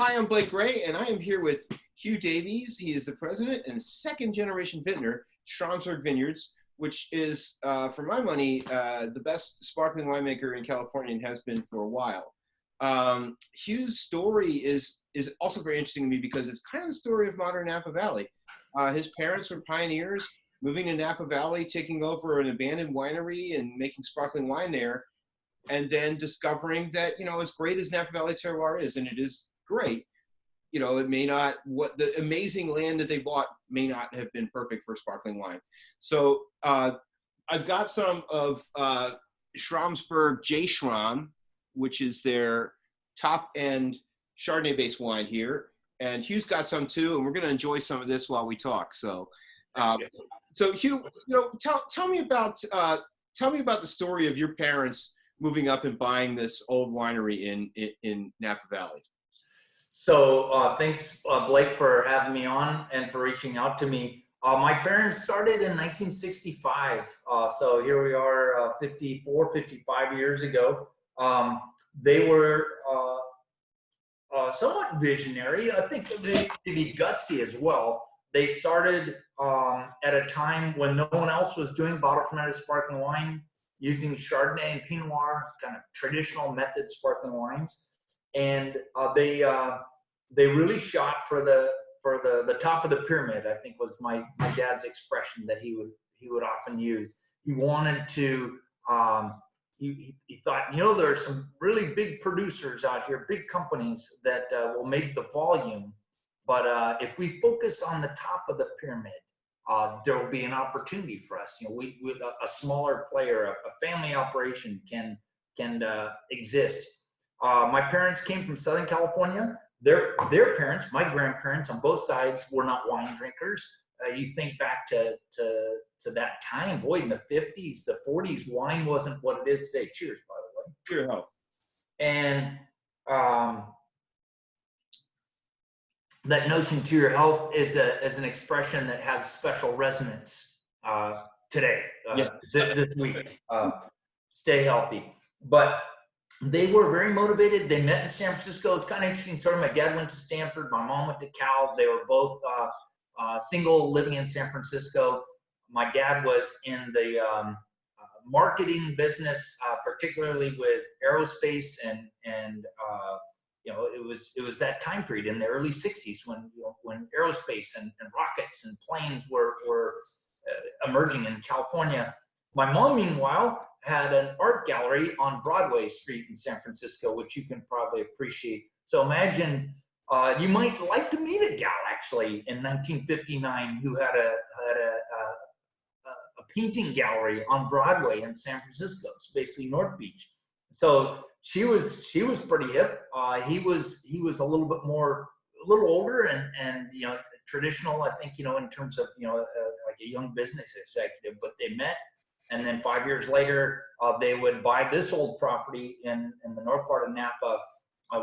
Hi, I'm Blake Gray, and I am here with Hugh Davies. He is the president and second-generation vintner, Schramsberg Vineyards, which is, for my money, the best sparkling winemaker in California and has been for a while. Hugh's story is also very interesting to me because it's kind of the story of modern Napa Valley. His parents were pioneers, moving to Napa Valley, taking over an abandoned winery and making sparkling wine there, and then discovering that, as great as Napa Valley terroir is, and it is great, it may not, what the amazing land that they bought may not have been perfect for sparkling wine. So I've got some of Schramsberg J. Schram, which is their top end Chardonnay based wine here. And Hugh's got some too, and we're going to enjoy some of this while we talk. So, so Hugh, tell me about the story of your parents moving up and buying this old winery in Napa Valley. So thanks, Blake, for having me on and for reaching out to me. My parents started in 1965. So here we are 55 years ago. They were somewhat visionary. I think they could be gutsy as well. They started at a time when no one else was doing bottle fermented sparkling wine, using Chardonnay and Pinot Noir, kind of traditional method sparkling wines. And they really shot for the top of the pyramid, I think was my dad's expression that he would often use. He wanted to, he thought, there are some really big producers out here, big companies that will make the volume. But if we focus on the top of the pyramid, there will be an opportunity for us. A smaller player, a family operation can exist. My parents came from Southern California. Their parents, my grandparents on both sides, were not wine drinkers. You think back to that time, boy, in the 50s, the 40s, wine wasn't what it is today. Cheers, by the way. Cheers. Health. And that notion to your health is an expression that has special resonance today, yes. this week. Stay healthy. But they were very motivated. They met in San Francisco. It's kind of interesting story. My dad went to Stanford. My mom went to Cal. They were both single, living in San Francisco. My dad was in the marketing business, particularly with aerospace and it was that time period in the early 60s when aerospace and rockets and planes were emerging in California. My mom, meanwhile, had an art gallery on Broadway Street in San Francisco, which you can probably appreciate. So imagine you might like to meet a gal actually in 1959 who had a painting gallery on Broadway in San Francisco. It's basically North Beach. So she was pretty hip. He was a little older and traditional, I think, in terms of like a young business executive. But they met. And then 5 years later, they would buy this old property in the north part of Napa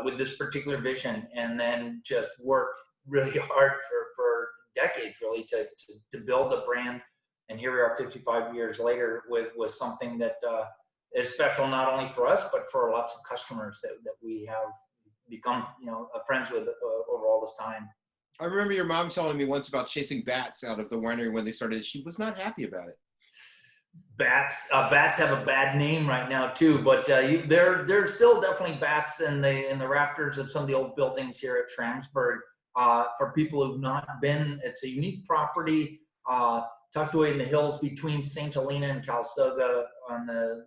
with this particular vision, and then just work really hard for decades, really, to build a brand. And here we are 55 years later with something that is special not only for us, but for lots of customers that we have become friends with over all this time. I remember your mom telling me once about chasing bats out of the winery when they started. She was not happy about it. Bats have a bad name right now too, but there's still definitely bats in the rafters of some of the old buildings here at Schramsberg. For people who've not been, it's a unique property tucked away in the hills between St. Helena and Calistoga on the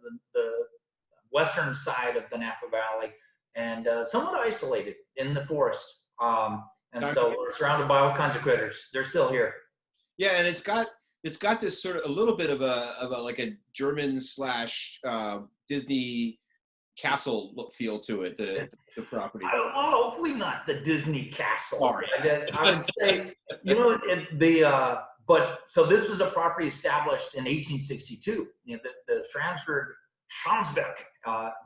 western side of the Napa Valley, and somewhat isolated in the forest. And so we're surrounded by all kinds of critters. They're still here. Yeah, and it's got this sort of a little bit of a like a German / Disney castle look feel to it, the property. Hopefully not the Disney castle. Sorry. I would say, but so this was a property established in 1862. The Schramsberg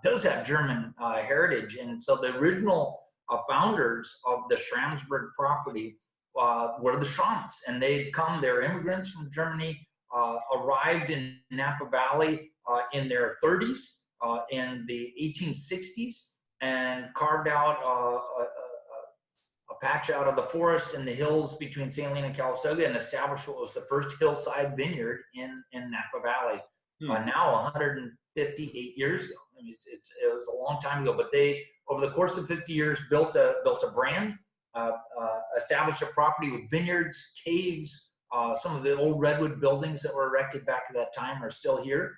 does have German heritage, and so the original founders of the Schramsberg property were the Schrams, and they're immigrants from Germany, arrived in Napa Valley in their 30s, in the 1860s, and carved out patch out of the forest in the hills between St. Helena and Calistoga and established what was the first hillside vineyard in Napa Valley. Now 158 years ago. I mean, it was a long time ago, but they, over the course of 50 years, built a brand, established a property with vineyards, caves. Some of the old redwood buildings that were erected back at that time are still here.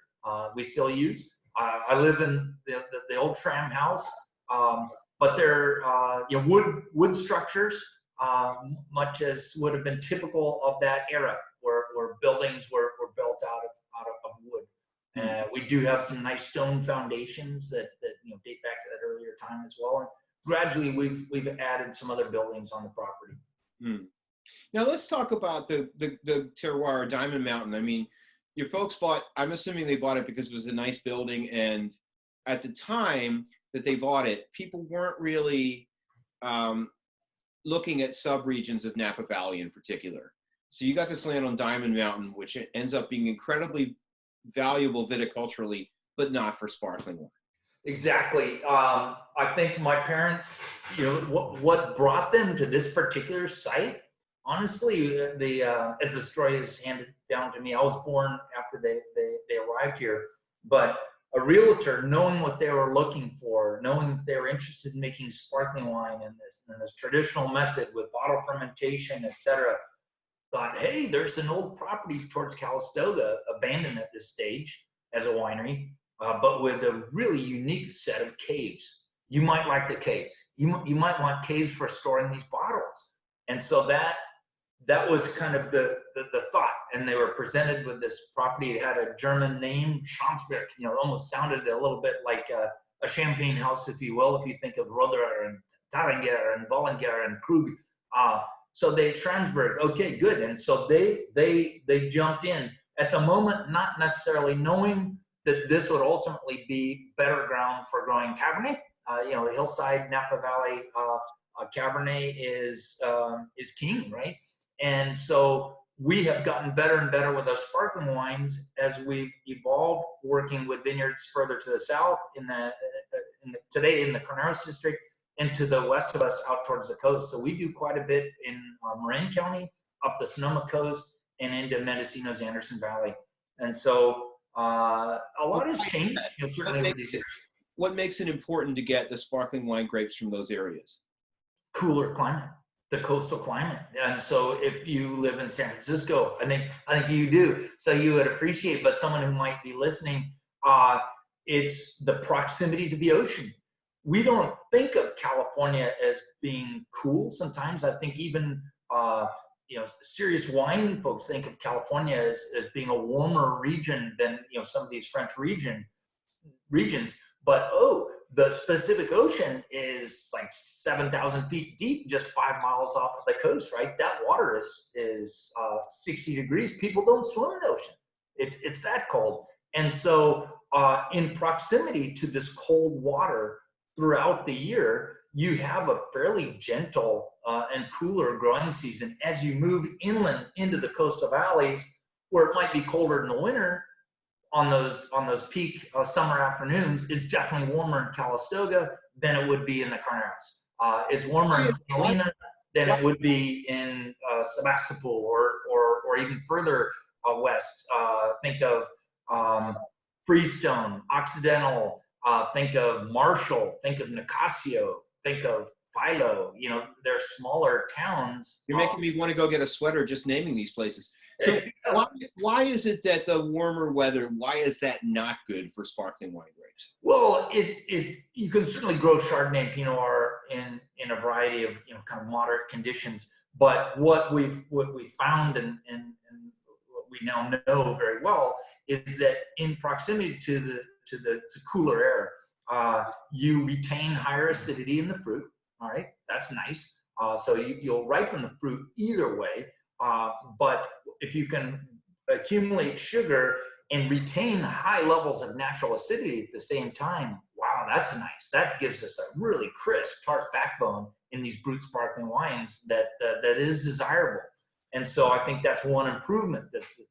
We still use. I live in the old Schram house, but they're wood structures, much as would have been typical of that era, where buildings were built out of wood. We do have some nice stone foundations that date back to that earlier time as well. And gradually, we've added some other buildings on the property. Now let's talk about the terroir, Diamond Mountain. I mean, your folks bought, I'm assuming they bought it because it was a nice building, and at the time that they bought it, people weren't really looking at sub-regions of Napa Valley in particular. So you got this land on Diamond Mountain, which ends up being incredibly valuable viticulturally, but not for sparkling wine. Exactly. I think my parents, what brought them to this particular site, honestly, as the story is handed down to me, I was born after they arrived here, but a realtor, knowing what they were looking for, knowing they were interested in making sparkling wine in this traditional method with bottle fermentation, etc., thought, hey, there's an old property towards Calistoga, abandoned at this stage as a winery, but with a really unique set of caves. You might like the caves. You might want caves for storing these bottles. And so that was kind of the thought. And they were presented with this property. It had a German name, Schramsberg, almost sounded a little bit like a champagne house, if you will, if you think of Roderer and Taringer and Bollinger and Krug. So they Schramsberg, okay, good. And so they jumped in at the moment, not necessarily knowing that this would ultimately be better ground for growing Cabernet. The hillside Napa Valley Cabernet is king, right? And so we have gotten better and better with our sparkling wines as we've evolved, working with vineyards further to the south today in the Carneros district, and to the west of us out towards the coast. So we do quite a bit in Marin County, up the Sonoma coast, and into Mendocino's Anderson Valley. And so a lot has changed, certainly over these years. What makes it important to get the sparkling wine grapes from those areas? Cooler climate, the coastal climate. And so if you live in San Francisco, I think you do, so you would appreciate, but someone who might be listening, it's the proximity to the ocean. We don't think of California as being cool. Sometimes I think even serious wine folks think of California as being a warmer region than some of these French regions. But the Pacific Ocean is like 7,000 feet deep, just 5 miles off of the coast, right? That water is 60 degrees. People don't swim in the ocean. It's that cold. And so in proximity to this cold water throughout the year, you have a fairly gentle and cooler growing season. As you move inland into the coastal valleys, where it might be colder in the winter, on those peak summer afternoons, it's definitely warmer in Calistoga than it would be in the Carneros. It's warmer in Helena than it would be in Sebastopol or even further west. Think of Freestone, Occidental. Think of Marshall, think of Nicasio, think of Philo. They're smaller towns. You're making me want to go get a sweater just naming these places. So why is it that the warmer weather, why is that not good for sparkling wine grapes? Well, you can certainly grow Chardonnay and Pinot Noir in a variety of kind of moderate conditions. But what we've found and what we now know very well is that in proximity to the cooler air, you retain higher acidity in the fruit. All right, that's nice. So you'll ripen the fruit either way. But if you can accumulate sugar and retain high levels of natural acidity at the same time, wow, that's nice. That gives us a really crisp, tart backbone in these brut sparkling wines that is desirable. And so I think that's one improvement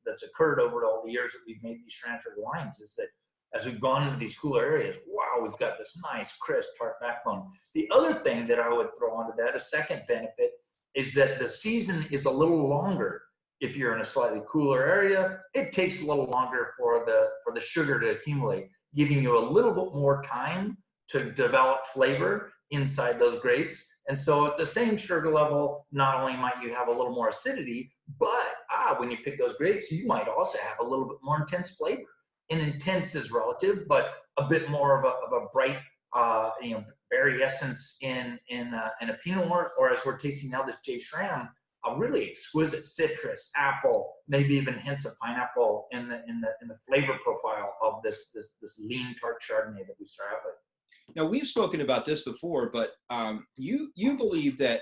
that's occurred over all the years that we've made these Schramsberg wines, is that as we've gone into these cooler areas, wow, we've got this nice, crisp, tart backbone. The other thing that I would throw onto that, a second benefit, is that the season is a little longer. If you're in a slightly cooler area, it takes a little longer for the sugar to accumulate, giving you a little bit more time to develop flavor inside those grapes. And so at the same sugar level, not only might you have a little more acidity, but when you pick those grapes, you might also have a little bit more intense flavor. And intense is relative, but a bit more of a bright, berry essence in a Pinot Noir, or as we're tasting now, this J. Schram, a really exquisite citrus, apple, maybe even hints of pineapple in the flavor profile of this lean tart Chardonnay that we start out with. Now, we've spoken about this before, but you believe that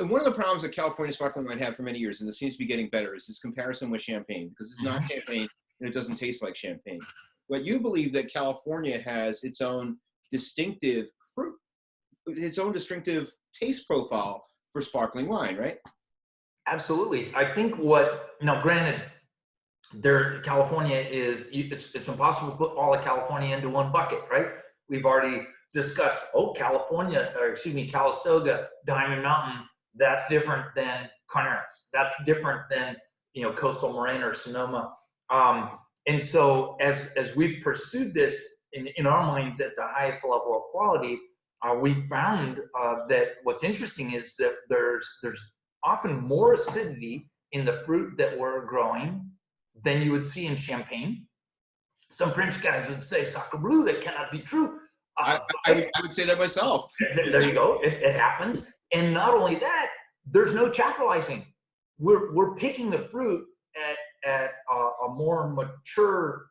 one of the problems that California sparkling wine had for many years, and this seems to be getting better, is this comparison with champagne, because it's not champagne and it doesn't taste like champagne. But you believe that California has its own distinctive fruit, its own distinctive taste profile for sparkling wine, right? Absolutely. I think granted, California it's impossible to put all of California into one bucket, right? We've already discussed, Calistoga, Diamond Mountain, that's different than Carneros. That's different than, Coastal Moraine or Sonoma. And so as we've pursued this in our minds at the highest level of quality, we found that what's interesting is that there's often more acidity in the fruit that we're growing than you would see in Champagne. Some French guys would say Sacre Bleu, that cannot be true. I would say that myself. There you go. It happens. And not only that, there's no chaptalizing. We're picking the fruit at a more mature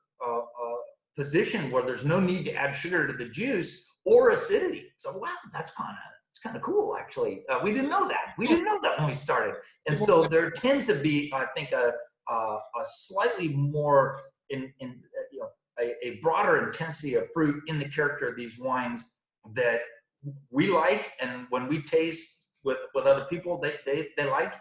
position where there's no need to add sugar to the juice or acidity. So, wow, it's kind of cool, actually. We didn't know that. We didn't know that when we started. And so there tends to be, I think, a slightly more a broader intensity of fruit in the character of these wines that we like, and when we taste with other people, they like.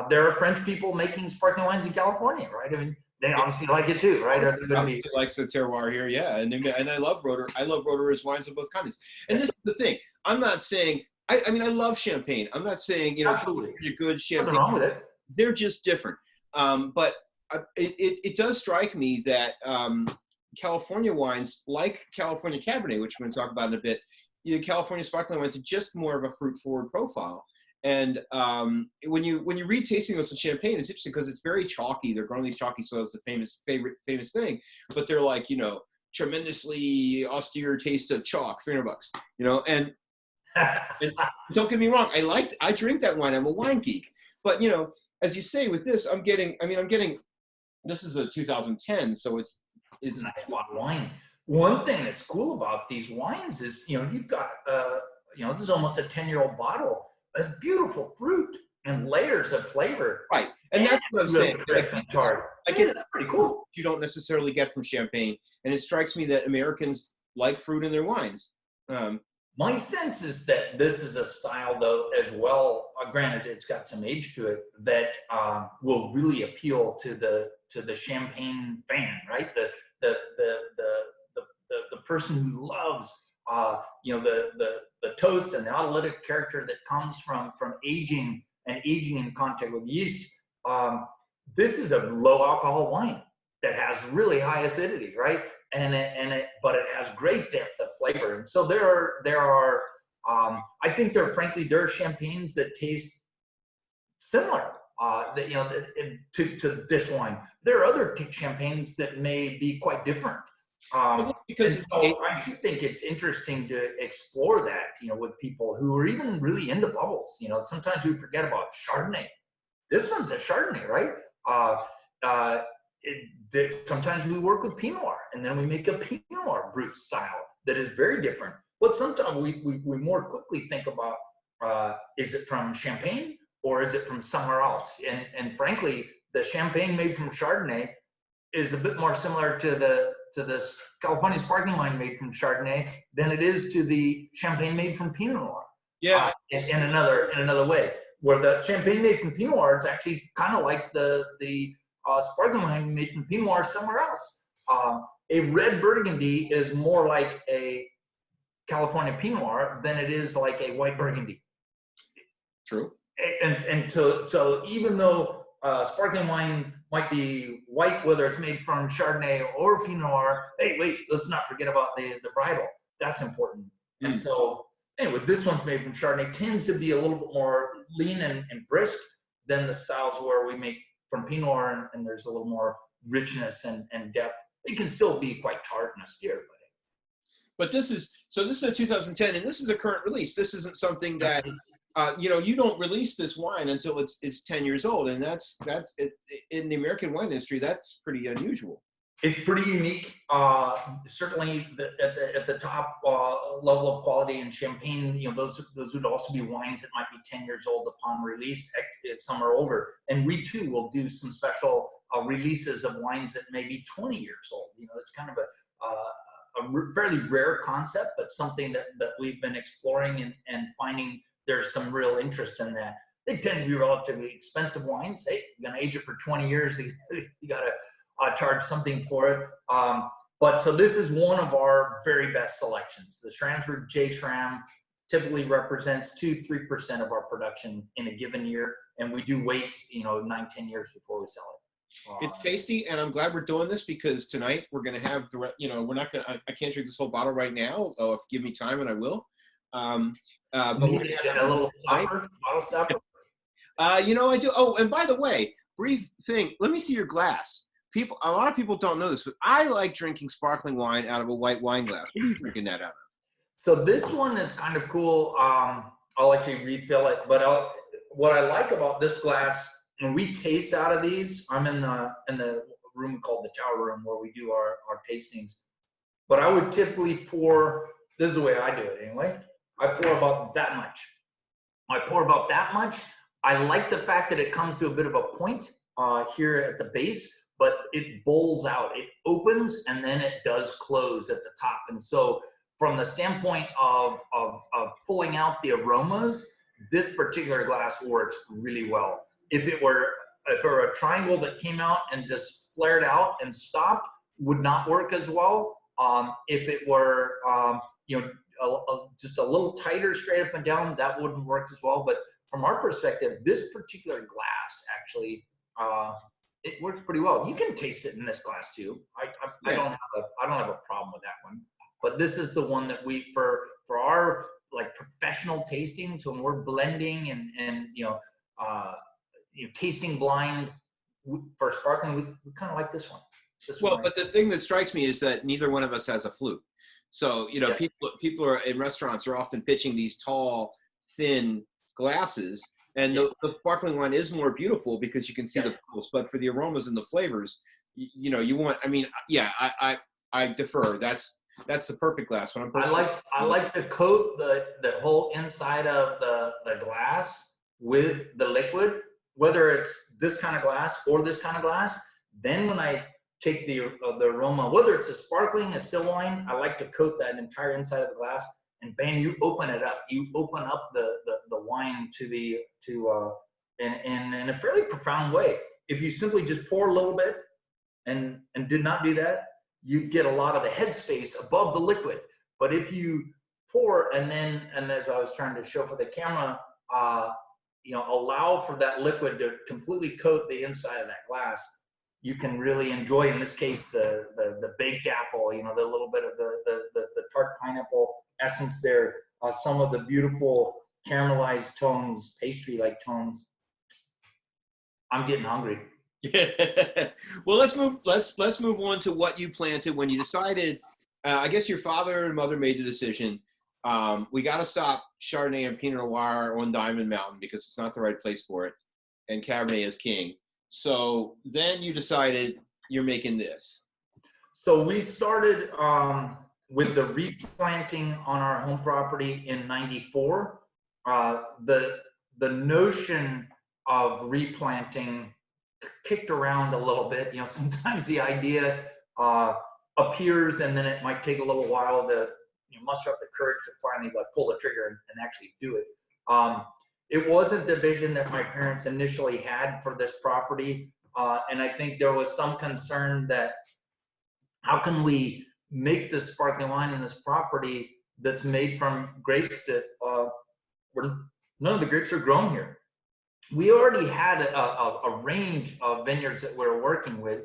There are French people making sparkling wines in California, right? I mean, they obviously like it too, right? Obviously likes the terroir here, yeah. And I love Roederer. I love Roederer's wines of both kinds. And this is the thing. I'm not saying. I mean, I love champagne. I'm not saying Absolutely. You're good champagne. Nothing wrong with it. They're just different. But it does strike me that California wines, like California Cabernet, which we're going to talk about in a bit, California sparkling wines are just more of a fruit-forward profile. And when you read tasting notes of champagne, it's interesting because it's very chalky. They're growing these chalky soils, the famous thing. But they're like, tremendously austere taste of chalk, $300, and don't get me wrong, I drink that wine. I'm a wine geek. But as you say with this, I'm getting. This is a 2010, so it's a nice lot of wine. One thing that's cool about these wines is, you've got, this is almost a 10-year-old bottle. That's beautiful fruit and layers of flavor. Right, and that's what I'm saying. That's pretty cool. You don't necessarily get from champagne, and it strikes me that Americans like fruit in their wines. My sense is that this is a style, though, as well. Granted, it's got some age to it, that will really appeal to the champagne fan, right? The person who loves the toast and the autolytic character that comes from aging in contact with yeast. This is a low alcohol wine that has really high acidity, right? But it has great depth of flavor. And so there are I think there are champagnes that taste similar to this wine. There are other champagnes that may be quite different. I do think it's interesting to explore that, with people who are even really into bubbles. Sometimes we forget about Chardonnay. This one's a Chardonnay, right? Sometimes we work with Pinot Noir, and then we make a Pinot Noir brut style that is very different. But sometimes we more quickly think about, is it from Champagne or is it from somewhere else? And frankly, the Champagne made from Chardonnay is a bit more similar to this California sparkling wine made from Chardonnay than it is to the Champagne made from Pinot Noir. Yeah. In another way, where the Champagne made from Pinot Noir is actually kind of like the sparkling wine made from Pinot Noir somewhere else. a red Burgundy is more like a California Pinot Noir than it is like a white Burgundy. True. And so even though sparkling wine might be white, whether it's made from Chardonnay or Pinot Noir, hey, wait, let's not forget about the varietal. That's important. And so anyway, this one's made from Chardonnay, tends to be a little bit more lean and brisk than the styles where we make from Pinot Noir, and there's a little more richness and depth. It can still be quite tart and austere, but this is a 2010, and this is a current release. This isn't something that you don't release this wine until it's 10 years old, and that's in the American wine industry, that's pretty unusual. It's pretty unique. Certainly at the top level of quality in Champagne, those would also be wines that might be 10 years old upon release. Some are older, and we too will do some special releases of wines that may be 20 years old. It's kind of a fairly rare concept, but something that we've been exploring and finding there's some real interest in that. They tend to be relatively expensive wines. Hey, you're gonna age it for 20 years, you gotta charge something for it. But so this is one of our very best selections. The Schramsberg J. Schram typically represents 2-3% of our production in a given year, and we do wait 9-10 years before we sell it. It's tasty, and I'm glad we're doing this because tonight we're going to have we're not going to, I can't drink this whole bottle right now. Oh, if give me time, and I will. But we're going to have a little stopper, bottle stopper. I do. Oh, and by the way, brief thing. Let me see your glass. A lot of people don't know this, but I like drinking sparkling wine out of a white wine glass. What are you drinking that out of? So this one is kind of cool. I'll actually refill it, but what I like about this glass, when we taste out of these, I'm in the room called the tower room where we do our tastings. But I would typically pour, this is the way I do it anyway, I pour about that much. I like the fact that it comes to a bit of a point here at the base, but it bowls out. It opens and then it does close at the top. And so from the standpoint of pulling out the aromas, this particular glass works really well. If it were a triangle that came out and just flared out and stopped, would not work as well. If it were just a little tighter straight up and down, that wouldn't work as well. But from our perspective, this particular glass actually it works pretty well. You can taste it in this glass too. I don't have a problem with that one. But this is the one that we for our like professional tastings, when we're blending and tasting blind for sparkling, we kind of like this one. But the thing that strikes me is that neither one of us has a flute. So people are in restaurants are often pitching these tall, thin glasses, and the sparkling wine is more beautiful because you can see the bubbles. But for the aromas and the flavors, you want. I mean, I defer. That's the perfect glass. I like to coat the whole inside of the glass with the liquid, whether it's this kind of glass or this kind of glass. Then when I take the aroma, whether it's a sparkling, a still wine, I like to coat that entire inside of the glass, and bam, you open it up. You open up the wine in a fairly profound way. If you simply just pour a little bit and did not do that, you get a lot of the headspace above the liquid. But if you pour and as I was trying to show for the camera, allow for that liquid to completely coat the inside of that glass, you can really enjoy, in this case, the baked apple, the little bit of the tart pineapple essence there, some of the beautiful caramelized tones, pastry-like tones. I'm getting hungry. Well, let's move on to what you planted when you decided. I guess your father and mother made the decision. We got to stop Chardonnay and Pinot Noir on Diamond Mountain because it's not the right place for it, and Cabernet is king. So then you decided you're making this. So we started with the replanting on our home property in '94. The notion of replanting kicked around a little bit. Sometimes the idea appears and then it might take a little while to muster up the courage to finally pull the trigger and actually do it. It wasn't the vision that my parents initially had for this property, and I think there was some concern that how can we make this sparkling wine in this property that's made from grapes that where none of the grapes are grown here. We already had a range of vineyards that we were working with,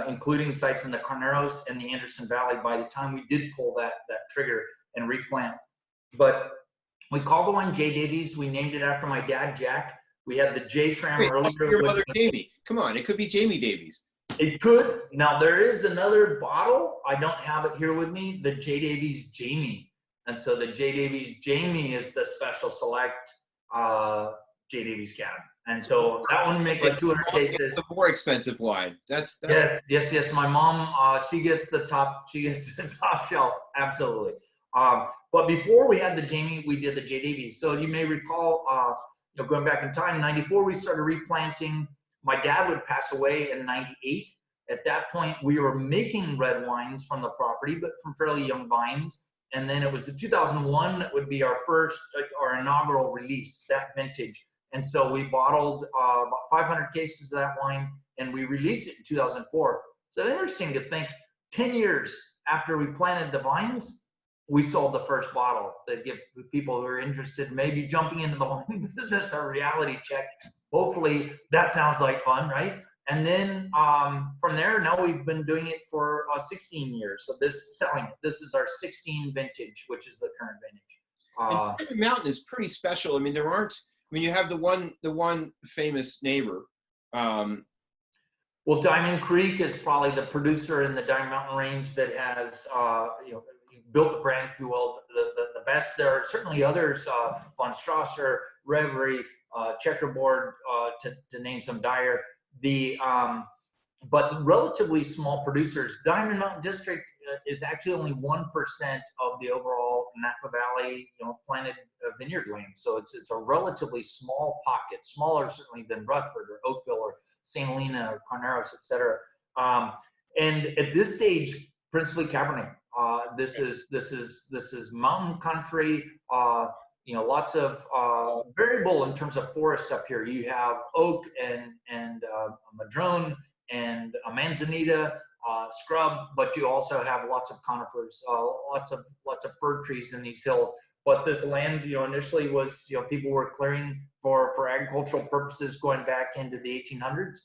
including sites in the Carneros and the Anderson Valley by the time we did pull that trigger and replant. But we called the one J. Davies. We named it after my dad, Jack. We had the J. Schram Wait, earlier. your mother, Jamie. Come on, it could be Jamie Davies. It could. Now, there is another bottle. I don't have it here with me, the J. Davies Jamie. And so the J. Davies Jamie is the special select J. Davies cab. And so that one makes it 200 cases. It's a more expensive wine. That's Yes. My mom, she gets the top shelf. Absolutely. But before we had the Jamie, we did the J. Davies. So you may recall, going back in time, 94, we started replanting. My dad would pass away in 98. At that point, we were making red wines from the property, but from fairly young vines. And then it was the 2001 that would be our first, our inaugural release, that vintage. And so we bottled about 500 cases of that wine, and we released it in 2004. So interesting to think, 10 years after we planted the vines, we sold the first bottle to give people who are interested, maybe jumping into the wine business, a reality check. Hopefully that sounds like fun, right? And then from there, now we've been doing it for 16 years. So this is our 16 vintage, which is the current vintage. Diamond Mountain is pretty special. I mean, you have the one famous neighbor. Well, Diamond Creek is probably the producer in the Diamond Mountain range that has, built the brand, if you will, the best. There are certainly others, Von Strasser, Reverie, Checkerboard, to name some dire. But relatively small producers. Diamond Mountain District is actually only 1% of the overall Napa Valley, planted vineyard land. So it's a relatively small pocket, smaller certainly than Rutherford or Oakville or St. Helena or Carneros, et cetera. And at this stage, principally Cabernet. This is mountain country. Lots of variable in terms of forest up here. You have oak and madrone and a manzanita, scrub, but you also have lots of conifers, lots of fir trees in these hills. But this land, initially was, people were clearing for agricultural purposes going back into the 1800s.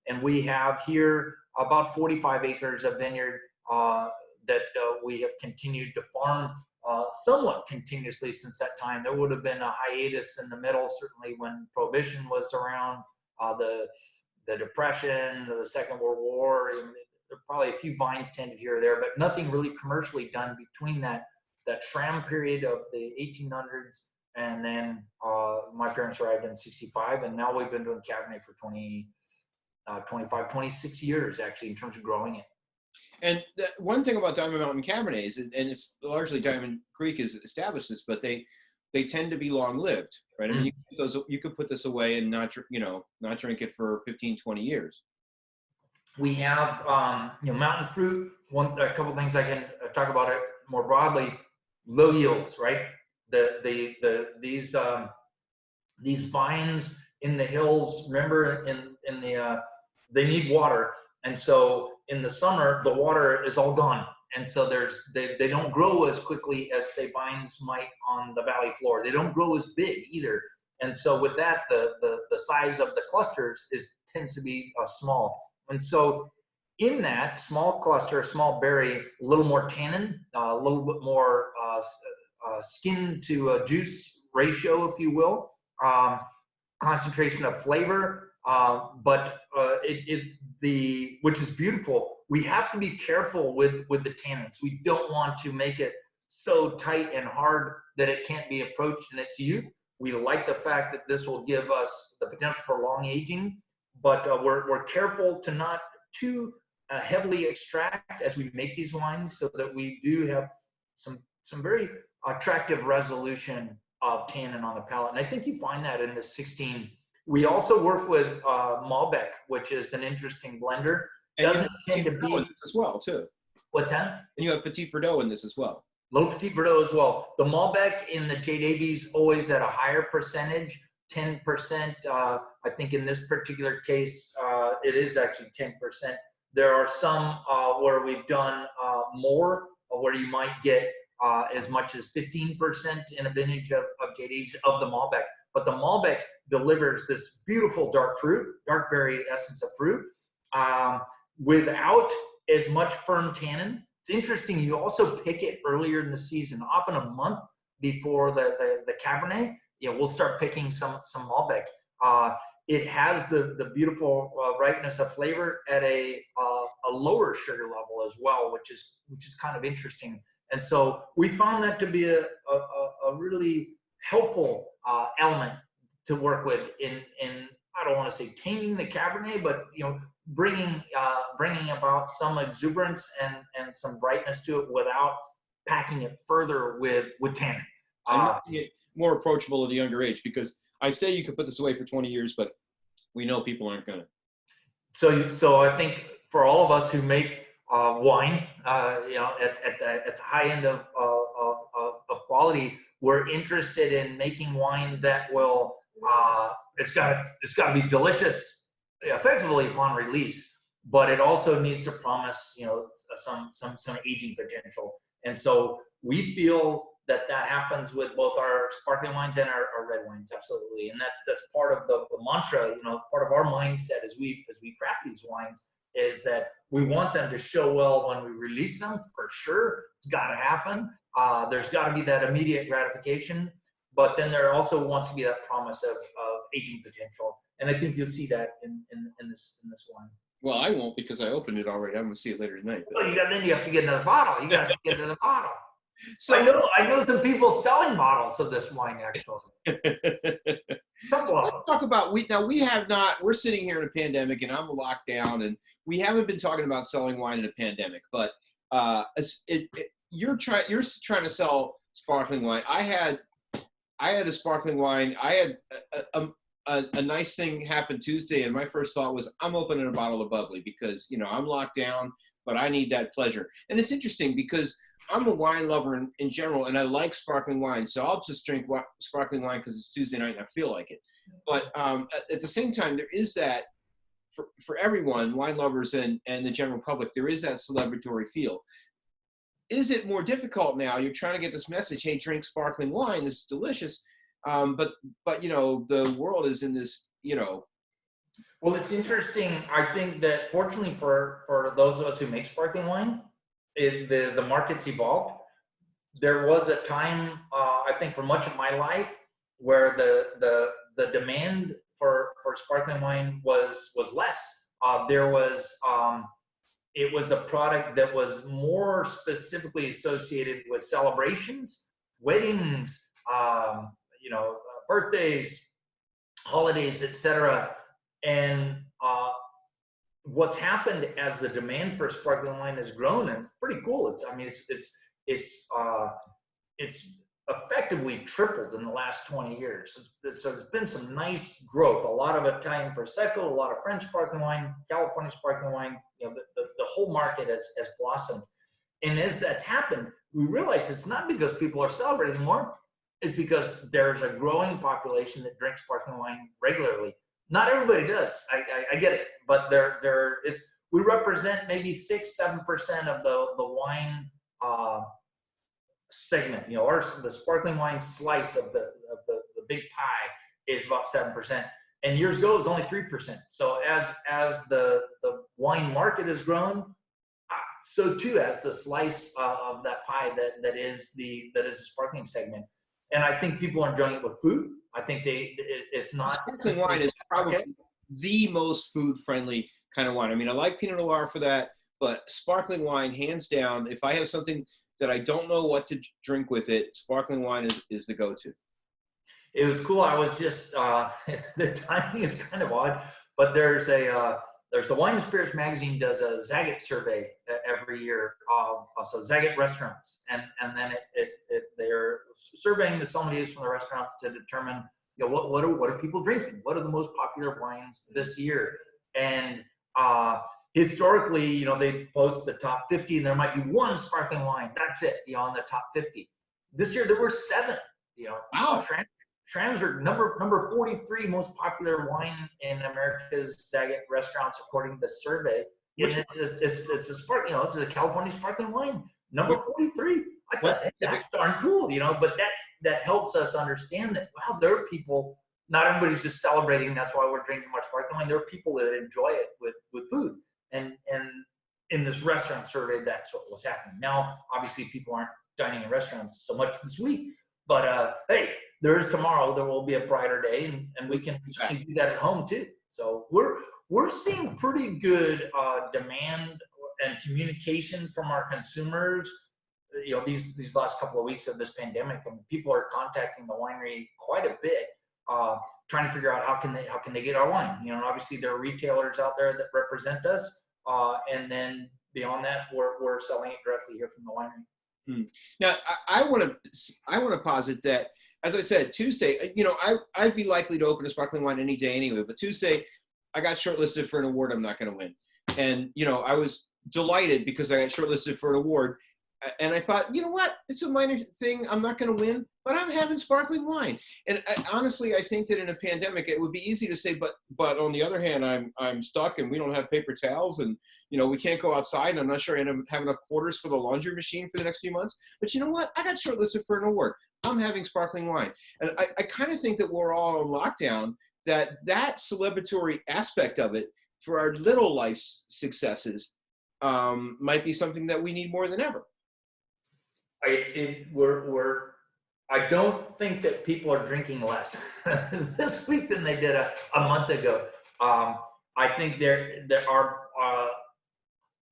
And we have here about 45 acres of vineyard that we have continued to farm somewhat continuously since that time. There would have been a hiatus in the middle, certainly when Prohibition was around, the Depression, the Second World War. There are probably a few vines tended here or there, but nothing really commercially done between that Schram period of the 1800s and then my parents arrived in 65, and now we've been doing Cabernet for 25, 26 years actually in terms of growing it. And one thing about Diamond Mountain Cabernet is, and it's largely Diamond Creek has established this, but they tend to be long-lived, right? I mean, you could put this away and not drink it for 15, 20 years. We have mountain fruit. A couple things I can talk about it more broadly. Low yields, right? These vines in the hills. Remember, they need water. And so in the summer, the water is all gone. And so they don't grow as quickly as, say, vines might on the valley floor. They don't grow as big either. And so with that, the size of the clusters tends to be small. And so in that small cluster, small berry, a little more tannin, a little bit more skin to juice ratio, if you will, concentration of flavor, which is beautiful. We have to be careful with the tannins. We don't want to make it so tight and hard that it can't be approached in its youth. We like the fact that this will give us the potential for long aging, but we're careful to not too heavily extract as we make these wines, so that we do have some very attractive resolution of tannin on the palate. And I think you find that in the 16. We also work with Malbec, which is an interesting blender. Doesn't tend to be as well too. What's that? And you have Petit Verdot in this as well. Little Petit Verdot as well. The Malbec in the J. Davies always at a higher percentage, 10%. I think in this particular case, it is actually 10%. There are some where we've done more, where you might get as much as 15% in a vintage of JDs of the Malbec. But the Malbec delivers this beautiful dark fruit, dark berry essence of fruit, without as much firm tannin. It's interesting, you also pick it earlier in the season, often a month before the Cabernet. We'll start picking some Malbec. It has the beautiful ripeness of flavor at a lower sugar level as well, which is kind of interesting. And so we found that to be a really helpful element to work with in I don't want to say taming the Cabernet, but bringing about some exuberance and some brightness to it without packing it further with tannin. And making it more approachable at a younger age, because I say you could put this away for 20 years, but we know people aren't gonna. So I think for all of us who make wine, at the high end of quality, we're interested in making wine that will it's got to be delicious effectively upon release, but it also needs to promise some aging potential. And so we feel that happens with both our sparkling wines and our red wines, absolutely. And that's part of the mantra, part of our mindset as we craft these wines, is that we want them to show well when we release them, for sure. It's got to happen. There's got to be that immediate gratification, but then there also wants to be that promise of aging potential. And I think you'll see that in this wine. Well, I won't, because I opened it already. I'm going to see it later tonight. Well, then you have to get another bottle. You got to get another bottle. So I know some people selling bottles of this wine, actually. So let's talk about we're sitting here in a pandemic, and I'm locked down, and we haven't been talking about selling wine in a pandemic, but you're trying to sell sparkling wine. I had a sparkling wine. I had a nice thing happen Tuesday, and my first thought was, I'm opening a bottle of bubbly, because I'm locked down, but I need that pleasure. And it's interesting because I'm a wine lover in general, and I like sparkling wine, so I'll just drink sparkling wine because it's Tuesday night and I feel like it. But at the same time, there is that, for everyone, wine lovers and the general public, there is that celebratory feel. Is it more difficult now? You're trying to get this message, hey, drink sparkling wine, this is delicious, but the world is in this, Well, it's interesting. I think that fortunately for those of us who make sparkling wine, the market's evolved. There was a time, I think, for much of my life, where the demand for sparkling wine was less. It was a product that was more specifically associated with celebrations, weddings, birthdays, holidays, etc. And what's happened as the demand for sparkling wine has grown, and it's pretty cool. It's effectively tripled in the last 20 years. So there's been some nice growth. A lot of Italian Prosecco, a lot of French sparkling wine, California sparkling wine. The whole market has blossomed. And as that's happened, we realize it's not because people are celebrating more. It's because there's a growing population that drinks sparkling wine regularly. Not everybody does. I get it, but we represent maybe 6-7% of the wine segment. The sparkling wine slice of the big pie is about 7%, and years ago it was only 3%. So as the wine market has grown, so too has the slice of that pie that is the sparkling segment. And I think people are enjoying it with food. I think it's not. Sparkling wine is probably the most food-friendly kind of wine. I mean, I like Pinot Noir for that, but sparkling wine, hands down, if I have something that I don't know what to drink with it, sparkling wine is the go-to. It was cool. I was just, the timing is kind of odd, but there's the Wine and Spirits magazine does a Zagat survey every year, so Zagat restaurants, and then they're surveying the sommeliers from the restaurants to determine what are people drinking, what are the most popular wines this year, and historically they post the top 50, and there might be one sparkling wine, that's it, on the top 50. This year there were 7. Wow. Schramsberg, number 43 most popular wine in America's Zagat restaurants, according to the survey, it's a spark, it's a California sparkling wine, number 43. I thought, hey, that's darn cool, but that helps us understand that, wow, there are people, not everybody's just celebrating, that's why we're drinking much sparkling wine. There are people that enjoy it with food. And in this restaurant survey, that's what was happening. Now, obviously, people aren't dining in restaurants so much this week, but hey, there is tomorrow. There will be a brighter day, and we can do that at home too. So we're seeing pretty good demand and communication from our consumers. These last couple of weeks of this pandemic, I mean, people are contacting the winery quite a bit, trying to figure out how can they get our wine. Obviously there are retailers out there that represent us, and then beyond that, we're selling it directly here from the winery. Now, I want to posit that, as I said, Tuesday, I'd be likely to open a sparkling wine any day anyway, but Tuesday, I got shortlisted for an award I'm not going to win. And, I was delighted because I got shortlisted for an award. And I thought, you know what? It's a minor thing. I'm not going to win, but I'm having sparkling wine. And honestly, I think that in a pandemic, it would be easy to say, but on the other hand, I'm stuck and we don't have paper towels and, we can't go outside. And I'm not sure I have enough quarters for the laundry machine for the next few months. But you know what? I got shortlisted for an award. I'm having sparkling wine. And I kind of think that we're all on lockdown, that celebratory aspect of it for our little life successes might be something that we need more than ever. I don't think that people are drinking less this week than they did a month ago. I think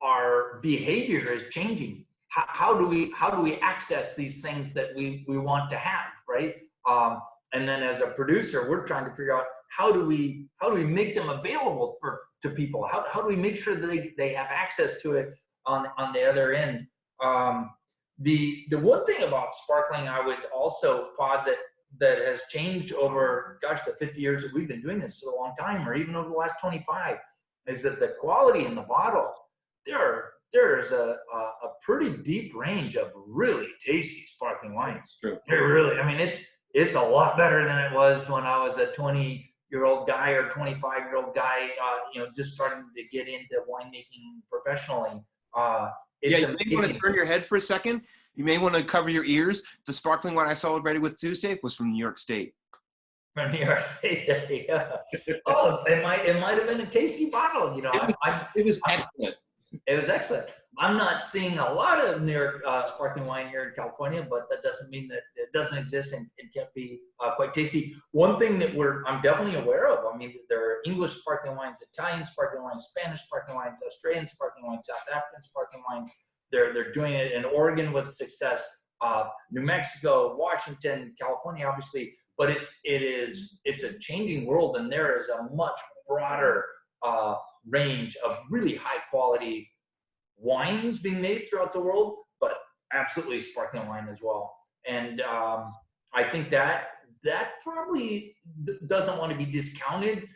our behavior is changing. How do we access these things that we want to have, right? And then as a producer, we're trying to figure out how do we make them available to people? How do we make sure that they have access to it on the other end? The one thing about sparkling, I would also posit that has changed over, the 50 years that we've been doing this for a long time, or even over the last 25, is that the quality in the bottle, there's a pretty deep range of really tasty sparkling wines. True. It's a lot better than it was when I was a 20-year-old guy or 25-year-old guy, just starting to get into winemaking professionally. You may want to turn your head for a second. You may want to cover your ears. The sparkling wine I celebrated with Tuesday was from New York State. From New York State, yeah. Oh, it might have been a tasty bottle. It was excellent. It was excellent. I'm not seeing a lot of New York sparkling wine here in California, but that doesn't mean that it doesn't exist and it can't be quite tasty. One thing that I'm definitely aware of, there are English sparkling wines, Italian sparkling wines, Spanish sparkling wines, Australian sparkling wines, South African sparkling wines. They're doing it in Oregon with success, New Mexico, Washington, California, obviously. But it's a changing world, and there is a much broader range of really high quality wines being made throughout the world, but absolutely sparkling wine as well. And I think that probably doesn't want to be discounted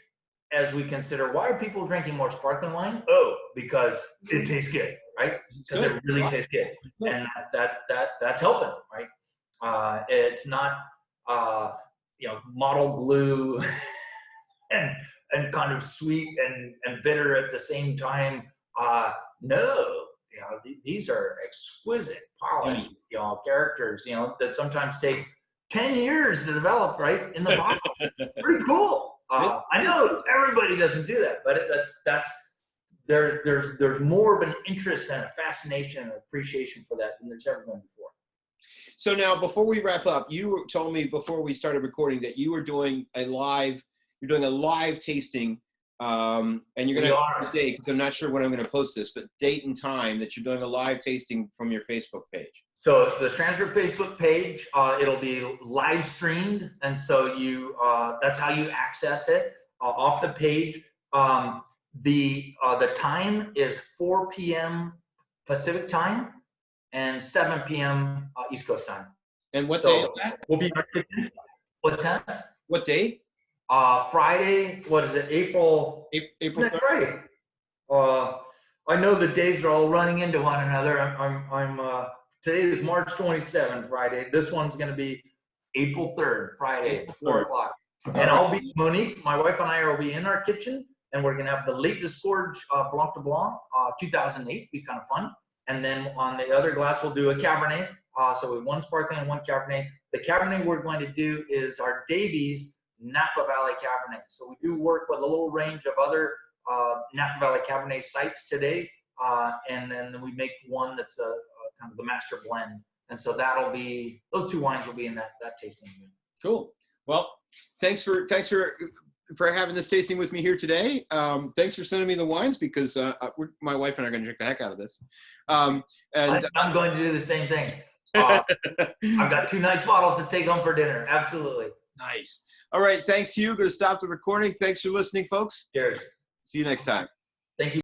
as we consider, why are people drinking more sparkling wine? Oh, because it tastes good, right? Because it really tastes good. And that's helping, right? It's not model glue and kind of sweet and bitter at the same time. No, these are exquisite, polished, characters, that sometimes take 10 years to develop, right, in the bottle. Pretty cool. I know everybody doesn't do that, but there's more of an interest and a fascination and appreciation for that than there's ever been before. So now, before we wrap up, you told me before we started recording that you were doing a live tasting, and you're going to have a date, because I'm not sure when I'm going to post this, but date and time that you're doing a live tasting from your Facebook page. So the Schramsberg Facebook page, it'll be live streamed, and so that's how you access it off the page. The time is 4 p.m. Pacific time and 7 p.m. East Coast time. And what day is that? We'll be in our kitchen. What time? What date? Friday. What is it? April 3rd. Friday. I know the days are all running into one another. Today is March 27th, Friday. This one's going to be April 3rd, Friday, 4 o'clock. And Monique, my wife and I will be in our kitchen and we're going to have the Late Disgorge Blanc de Blanc, 2008, be kind of fun. And then on the other glass, we'll do a Cabernet. So we have one sparkling and one Cabernet. The Cabernet we're going to do is our Davies Napa Valley Cabernet. So we do work with a little range of other Napa Valley Cabernet sites today. And then we make one that's a kind of the master blend. And so that'll be, those two wines will be in that tasting room. Cool. Well, thanks for having this tasting with me here today. Thanks for sending me the wines because my wife and I are going to drink the heck out of this. And I'm going to do the same thing. I've got 2 nice bottles to take home for dinner. Absolutely. Nice. All right. Thanks, Hugh. Going to stop the recording. Thanks for listening, folks. Cheers. See you next time. Thank you.